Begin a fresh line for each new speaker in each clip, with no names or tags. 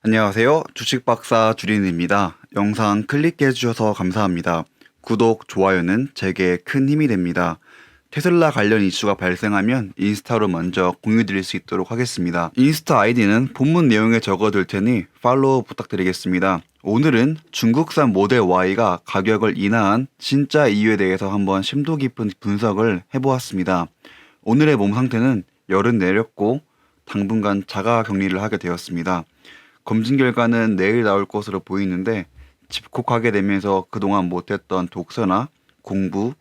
안녕하세요. 주식박사 주린입니다. 영상 클릭해 주셔서 감사합니다. 구독, 좋아요는 제게 큰 힘이 됩니다. 테슬라 관련 이슈가 발생하면 인스타로 먼저 공유드릴 수 있도록 하겠습니다. 인스타 아이디는 본문 내용에 적어둘 테니 팔로우 부탁드리겠습니다. 오늘은 중국산 모델 Y가 가격을 인하한 진짜 이유에 대해서 한번 심도 깊은 분석을 해보았습니다. 오늘의 몸 상태는 열은 내렸고 당분간 자가 격리를 하게 되었습니다. 검진 결과는 내일 나올 것으로 보이는데 집콕하게 되면서 그동안 못했던 독서나 공부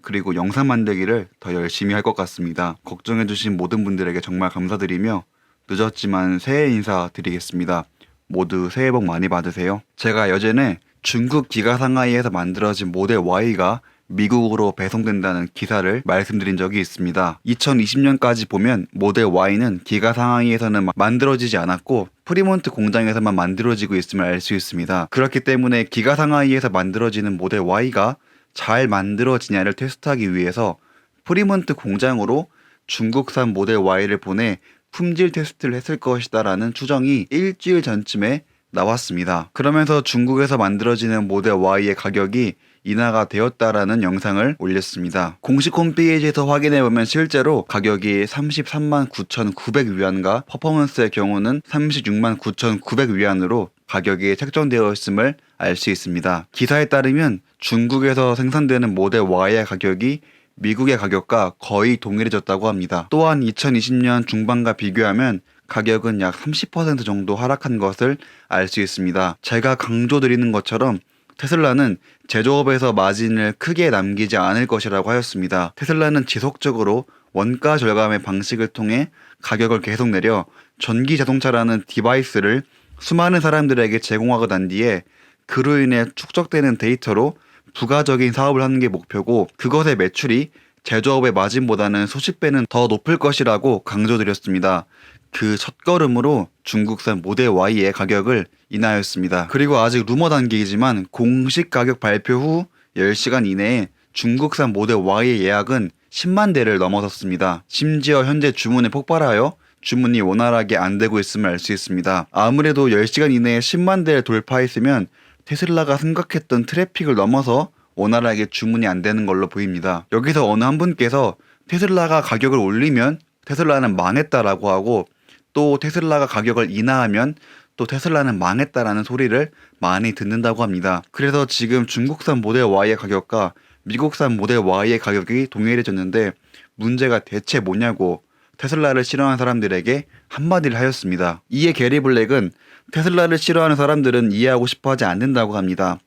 그리고 영상 만들기를 더 열심히 할 것 같습니다. 걱정해주신 모든 분들에게 정말 감사드리며 늦었지만 새해 인사 드리겠습니다. 모두 새해 복 많이 받으세요. 제가 예전에 중국 기가 상하이에서 만들어진 모델 Y가 미국으로 배송된다는 기사를 말씀드린 적이 있습니다. 2020년까지 보면 모델 Y는 기가 상하이에서는 만들어지지 않았고 프리몬트 공장에서만 만들어지고 있음을 알 수 있습니다. 그렇기 때문에 기가 상하이에서 만들어지는 모델 Y가 잘 만들어지냐를 테스트하기 위해서 프리몬트 공장으로 중국산 모델 Y를 보내 품질 테스트를 했을 것이다 라는 추정이 일주일 전쯤에 나왔습니다. 그러면서 중국에서 만들어지는 모델 Y의 가격이 인하가 되었다라는 영상을 올렸습니다. 공식 홈페이지에서 확인해보면 실제로 가격이 33만 9,900위안과 퍼포먼스의 경우는 36만 9,900위안으로 가격이 책정되어 있음을 알 수 있습니다. 기사에 따르면 중국에서 생산되는 모델 Y의 가격이 미국의 가격과 거의 동일해졌다고 합니다. 또한 2020년 중반과 비교하면 가격은 약 30% 정도 하락한 것을 알 수 있습니다. 제가 강조드리는 것처럼 테슬라는 제조업에서 마진을 크게 남기지 않을 것이라고 하였습니다. 테슬라는 지속적으로 원가 절감의 방식을 통해 가격을 계속 내려 전기 자동차라는 디바이스를 수많은 사람들에게 제공하고 난 뒤에 그로 인해 축적되는 데이터로 부가적인 사업을 하는 게 목표고 그것의 매출이 제조업의 마진보다는 수십 배는 더 높을 것이라고 강조드렸습니다. 그 첫걸음으로 중국산 모델 Y의 가격을 인하였습니다. 그리고 아직 루머 단계이지만 공식 가격 발표 후 10시간 이내에 중국산 모델 Y의 예약은 10만 대를 넘어섰습니다. 심지어 현재 주문이 폭발하여 주문이 원활하게 안 되고 있음을 알 수 있습니다. 아무래도 10시간 이내에 10만 대를 돌파했으면 테슬라가 생각했던 트래픽을 넘어서 원활하게 주문이 안 되는 걸로 보입니다. 여기서 어느 한 분께서 테슬라가 가격을 올리면 테슬라는 망했다라고 하고 또 테슬라가 가격을 인하하면 또 테슬라는 망했다라는 소리를 많이 듣는다고 합니다. 그래서 지금 중국산 모델 Y의 가격과 미국산 모델 Y의 가격이 동일해졌는데 문제가 대체 뭐냐고 테슬라를 싫어하는 사람들에게 한마디를 하였습니다. 이에 게리 블랙은 테슬라를 싫어하는 사람들은 이해하고 싶어 하지 않는다고 합니다.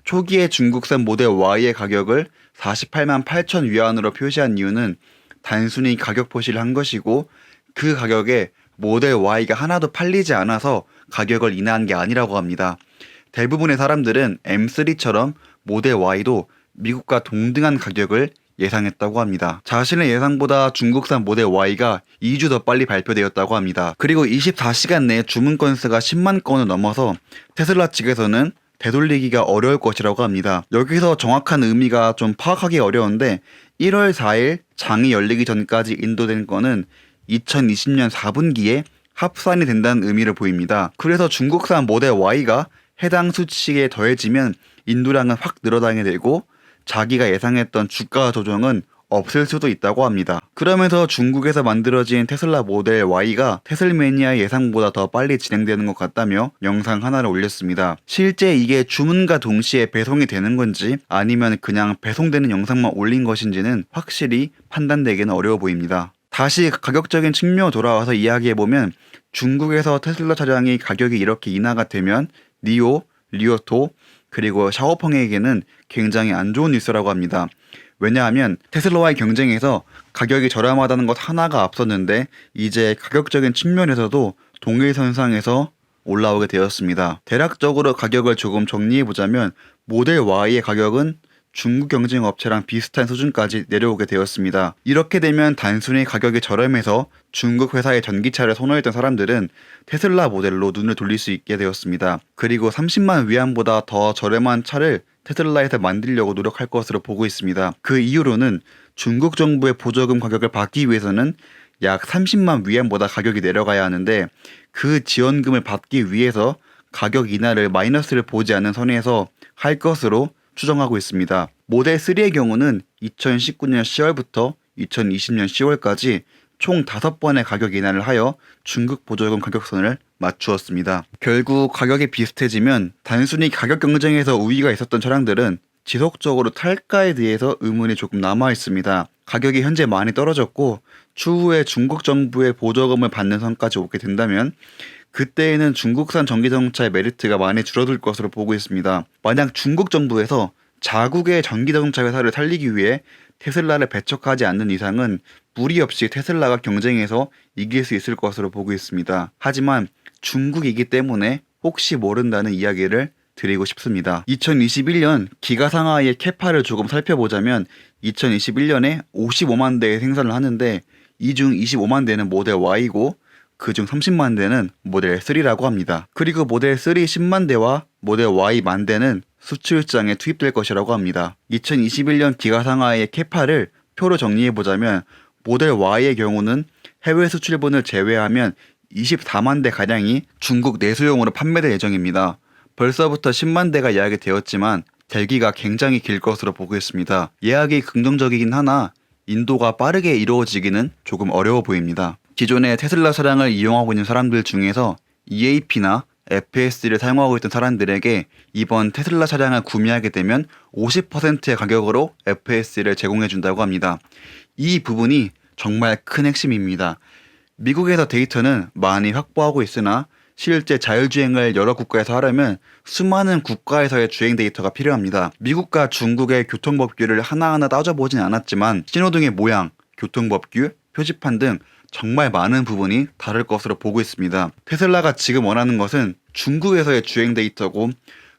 초기에 중국산 모델 Y의 가격을 48만 8천 위안으로 표시한 이유는 단순히 가격 표시를 한 것이고 그 가격에 모델 Y가 하나도 팔리지 않아서 가격을 인하한 게 아니라고 합니다. 대부분의 사람들은 M3처럼 모델 Y도 미국과 동등한 가격을 예상했다고 합니다. 자신의 예상보다 중국산 모델 Y가 2주 더 빨리 발표되었다고 합니다. 그리고 24시간 내에 주문 건수가 10만 건을 넘어서 테슬라 측에서는 되돌리기가 어려울 것이라고 합니다. 여기서 정확한 의미가 좀 파악하기 어려운데 1월 4일 장이 열리기 전까지 인도된 건은 2020년 4분기에 합산이 된다는 의미를 보입니다. 그래서 중국산 모델 Y가 해당 수치에 더해지면 인도량은 확 늘어나게 되고 자기가 예상했던 주가 조정은 없을 수도 있다고 합니다. 그러면서 중국에서 만들어진 테슬라 모델 Y가 테슬매니아의 예상보다 더 빨리 진행되는 것 같다며 영상 하나를 올렸습니다. 실제 이게 주문과 동시에 배송이 되는 건지 아니면 그냥 배송되는 영상만 올린 것인지는 확실히 판단되기는 어려워 보입니다. 다시 가격적인 측면으로 돌아와서 이야기해보면 중국에서 테슬라 차량이 가격이 이렇게 인하가 되면 니오, 리오토, 그리고 샤오펑에게는 굉장히 안 좋은 뉴스라고 합니다. 왜냐하면 테슬라와의 경쟁에서 가격이 저렴하다는 것 하나가 앞섰는데 이제 가격적인 측면에서도 동일선상에서 올라오게 되었습니다. 대략적으로 가격을 조금 정리해보자면 모델 Y의 가격은 중국 경쟁 업체랑 비슷한 수준까지 내려오게 되었습니다. 이렇게 되면 단순히 가격이 저렴해서 중국 회사의 전기차를 선호했던 사람들은 테슬라 모델로 눈을 돌릴 수 있게 되었습니다. 그리고 30만 위안보다 더 저렴한 차를 테슬라에서 만들려고 노력할 것으로 보고 있습니다. 그 이유로는 중국 정부의 보조금 가격을 받기 위해서는 약 30만 위안보다 가격이 내려가야 하는데 그 지원금을 받기 위해서 가격 인하를 마이너스를 보지 않는 선에서 할 것으로 추정하고 있습니다. 모델 3의 경우는 2019년 10월부터 2020년 10월까지 총 5번의 가격 인하를 하여 중국 보조금 가격선을 맞추었습니다. 결국 가격이 비슷해지면 단순히 가격 경쟁에서 우위가 있었던 차량들은 지속적으로 탈가에 대해서 의문이 조금 남아 있습니다. 가격이 현재 많이 떨어졌고 추후에 중국 정부의 보조금을 받는 선까지 오게 된다면 그때에는 중국산 전기자동차의 메리트가 많이 줄어들 것으로 보고 있습니다. 만약 중국 정부에서 자국의 전기자동차 회사를 살리기 위해 테슬라를 배척하지 않는 이상은 무리 없이 테슬라가 경쟁에서 이길 수 있을 것으로 보고 있습니다. 하지만 중국이기 때문에 혹시 모른다는 이야기를 드리고 싶습니다. 2021년 기가상하이의 캐파를 조금 살펴보자면 2021년에 55만 대의 생산을 하는데 이 중 25만 대는 모델 Y고 그중 30만 대는 모델 3라고 합니다. 그리고 모델 3 10만 대와 모델 Y 1만 대는 수출장에 투입될 것이라고 합니다. 2021년 기가상하이의 캐파를 표로 정리해보자면 모델 Y의 경우는 해외 수출분을 제외하면 24만 대 가량이 중국 내수용으로 판매될 예정입니다. 벌써부터 10만 대가 예약이 되었지만 대기가 굉장히 길 것으로 보고 있습니다. 예약이 긍정적이긴 하나 인도가 빠르게 이루어지기는 조금 어려워 보입니다. 기존에 테슬라 차량을 이용하고 있는 사람들 중에서 EAP나 FSD를 사용하고 있던 사람들에게 이번 테슬라 차량을 구매하게 되면 50%의 가격으로 FSD를 제공해 준다고 합니다. 이 부분이 정말 큰 핵심입니다. 미국에서 데이터는 많이 확보하고 있으나 실제 자율주행을 여러 국가에서 하려면 수많은 국가에서의 주행 데이터가 필요합니다. 미국과 중국의 교통법규를 하나하나 따져보진 않았지만 신호등의 모양, 교통법규, 표지판 등 정말 많은 부분이 다를 것으로 보고 있습니다. 테슬라가 지금 원하는 것은 중국에서의 주행 데이터고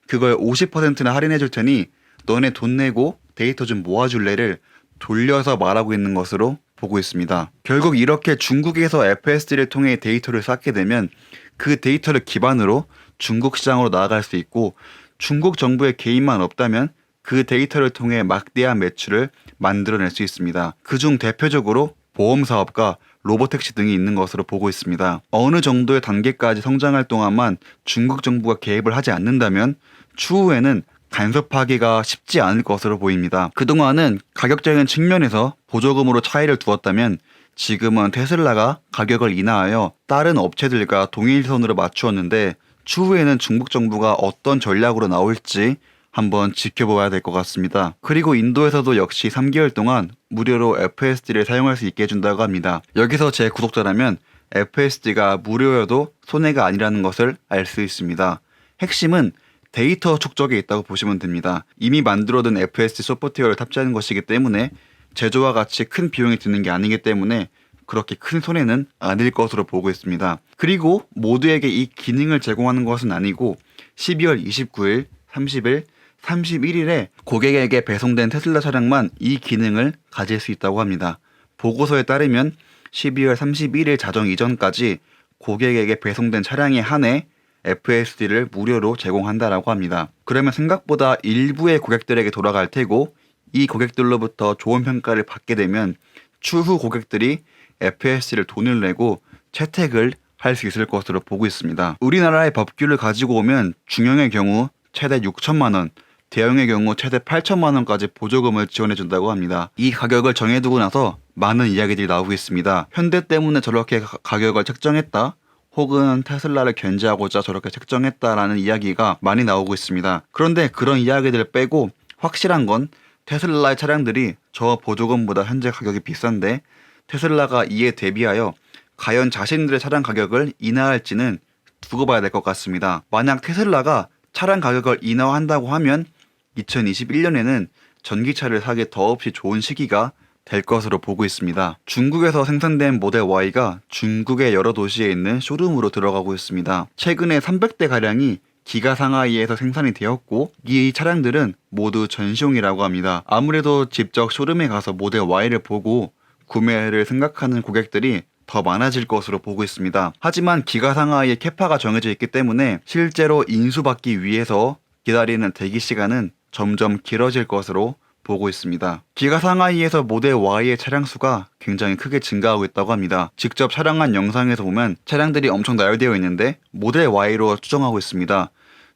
그걸 50%나 할인해 줄 테니 너네 돈 내고 데이터 좀 모아줄래를 돌려서 말하고 있는 것으로 보고 있습니다. 결국 이렇게 중국에서 FSD를 통해 데이터를 쌓게 되면 그 데이터를 기반으로 중국 시장으로 나아갈 수 있고 중국 정부의 개입만 없다면 그 데이터를 통해 막대한 매출을 만들어낼 수 있습니다. 그중 대표적으로 보험 사업과 로보택시 등이 있는 것으로 보고 있습니다. 어느 정도의 단계까지 성장할 동안만 중국 정부가 개입을 하지 않는다면 추후에는 간섭하기가 쉽지 않을 것으로 보입니다. 그동안은 가격적인 측면에서 보조금으로 차이를 두었다면 지금은 테슬라가 가격을 인하하여 다른 업체들과 동일선으로 맞추었는데 추후에는 중국 정부가 어떤 전략으로 나올지 한번 지켜봐야 될 것 같습니다. 그리고 인도에서도 역시 3개월 동안 무료로 FSD를 사용할 수 있게 해준다고 합니다. 여기서 제 구독자라면 FSD가 무료여도 손해가 아니라는 것을 알 수 있습니다. 핵심은 데이터 축적에 있다고 보시면 됩니다. 이미 만들어둔 FSD 소프트웨어를 탑재하는 것이기 때문에 제조와 같이 큰 비용이 드는 게 아니기 때문에 그렇게 큰 손해는 아닐 것으로 보고 있습니다. 그리고 모두에게 이 기능을 제공하는 것은 아니고 12월 29일, 30일, 31일에 고객에게 배송된 테슬라 차량만 이 기능을 가질 수 있다고 합니다. 보고서에 따르면 12월 31일 자정 이전까지 고객에게 배송된 차량에 한해 FSD를 무료로 제공한다라고 합니다. 그러면 생각보다 일부의 고객들에게 돌아갈 테고 이 고객들로부터 좋은 평가를 받게 되면 추후 고객들이 FSD를 돈을 내고 채택을 할 수 있을 것으로 보고 있습니다. 우리나라의 법규를 가지고 오면 중형의 경우 최대 6천만 원, 대형의 경우 최대 8천만 원까지 보조금을 지원해 준다고 합니다. 이 가격을 정해두고 나서 많은 이야기들이 나오고 있습니다. 현대 때문에 저렇게 가격을 책정했다, 혹은 테슬라를 견제하고자 저렇게 책정했다라는 이야기가 많이 나오고 있습니다. 그런데 그런 이야기들을 빼고 확실한 건 테슬라의 차량들이 저 보조금보다 현재 가격이 비싼데 테슬라가 이에 대비하여 과연 자신들의 차량 가격을 인하할지는 두고 봐야 될 것 같습니다. 만약 테슬라가 차량 가격을 인하한다고 하면 2021년에는 전기차를 사기 더없이 좋은 시기가 될 것으로 보고 있습니다. 중국에서 생산된 모델 Y가 중국의 여러 도시에 있는 쇼룸으로 들어가고 있습니다. 최근에 300대 가량이 기가 상하이에서 생산이 되었고 이 차량들은 모두 전시용이라고 합니다. 아무래도 직접 쇼룸에 가서 모델 Y를 보고 구매를 생각하는 고객들이 더 많아질 것으로 보고 있습니다. 하지만 기가 상하이의 캐파가 정해져 있기 때문에 실제로 인수받기 위해서 기다리는 대기 시간은 점점 길어질 것으로 보고 있습니다. 기가 상하이에서 모델 Y의 차량 수가 굉장히 크게 증가하고 있다고 합니다. 직접 촬영한 영상에서 보면 차량들이 엄청 나열되어 있는데 모델 Y로 추정하고 있습니다.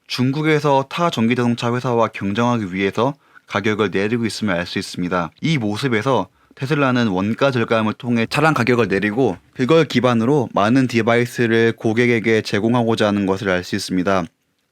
중국에서 타 전기자동차 회사와 경쟁하기 위해서 가격을 내리고 있음을 알 수 있습니다. 이 모습에서 테슬라는 원가 절감을 통해 차량 가격을 내리고 그걸 기반으로 많은 디바이스를 고객에게 제공하고자 하는 것을 알 수 있습니다.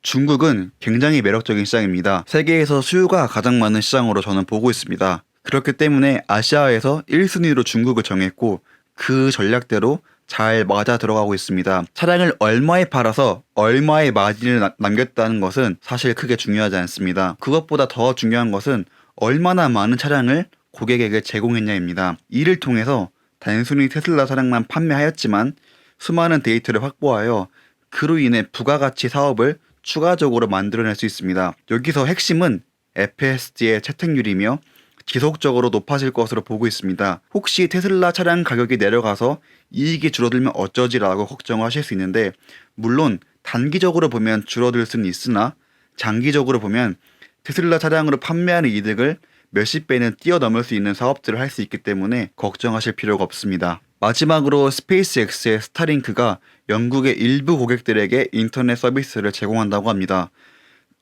중국은 굉장히 매력적인 시장입니다. 세계에서 수요가 가장 많은 시장으로 저는 보고 있습니다. 그렇기 때문에 아시아에서 1순위로 중국을 정했고 그 전략대로 잘 맞아 들어가고 있습니다. 차량을 얼마에 팔아서 얼마의 마진을 남겼다는 것은 사실 크게 중요하지 않습니다. 그것보다 더 중요한 것은 얼마나 많은 차량을 고객에게 제공했냐입니다. 이를 통해서 단순히 테슬라 차량만 판매하였지만 수많은 데이터를 확보하여 그로 인해 부가가치 사업을 추가적으로 만들어낼 수 있습니다. 여기서 핵심은 FSD의 채택률이며 지속적으로 높아질 것으로 보고 있습니다. 혹시 테슬라 차량 가격이 내려가서 이익이 줄어들면 어쩌지라고 걱정하실 수 있는데 물론 단기적으로 보면 줄어들 수는 있으나 장기적으로 보면 테슬라 차량으로 판매하는 이득을 몇십 배는 뛰어넘을 수 있는 사업들을 할 수 있기 때문에 걱정하실 필요가 없습니다. 마지막으로 스페이스X의 스타링크가 영국의 일부 고객들에게 인터넷 서비스를 제공한다고 합니다.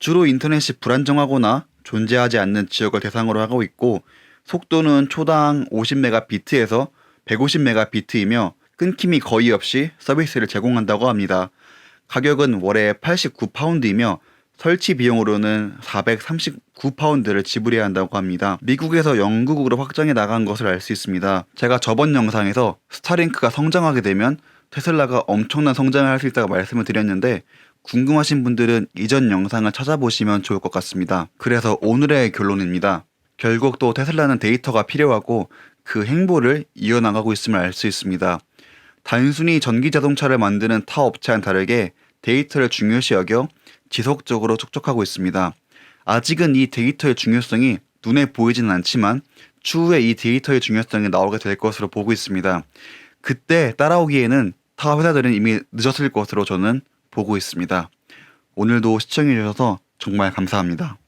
주로 인터넷이 불안정하거나 존재하지 않는 지역을 대상으로 하고 있고 속도는 초당 50Mb에서 150Mb이며 끊김이 거의 없이 서비스를 제공한다고 합니다. 가격은 월에 89파운드이며 설치 비용으로는 439파운드를 지불해야 한다고 합니다. 미국에서 영국으로 확장해 나간 것을 알 수 있습니다. 제가 저번 영상에서 스타링크가 성장하게 되면 테슬라가 엄청난 성장을 할 수 있다고 말씀을 드렸는데 궁금하신 분들은 이전 영상을 찾아보시면 좋을 것 같습니다. 그래서 오늘의 결론입니다. 결국 또 테슬라는 데이터가 필요하고 그 행보를 이어나가고 있음을 알 수 있습니다. 단순히 전기자동차를 만드는 타 업체와는 다르게 데이터를 중요시 여겨 지속적으로 촉촉하고 있습니다. 아직은 이 데이터의 중요성이 눈에 보이지는 않지만 추후에 이 데이터의 중요성이 나오게 될 것으로 보고 있습니다. 그때 따라오기에는 타 회사들은 이미 늦었을 것으로 저는 보고 있습니다. 오늘도 시청해주셔서 정말 감사합니다.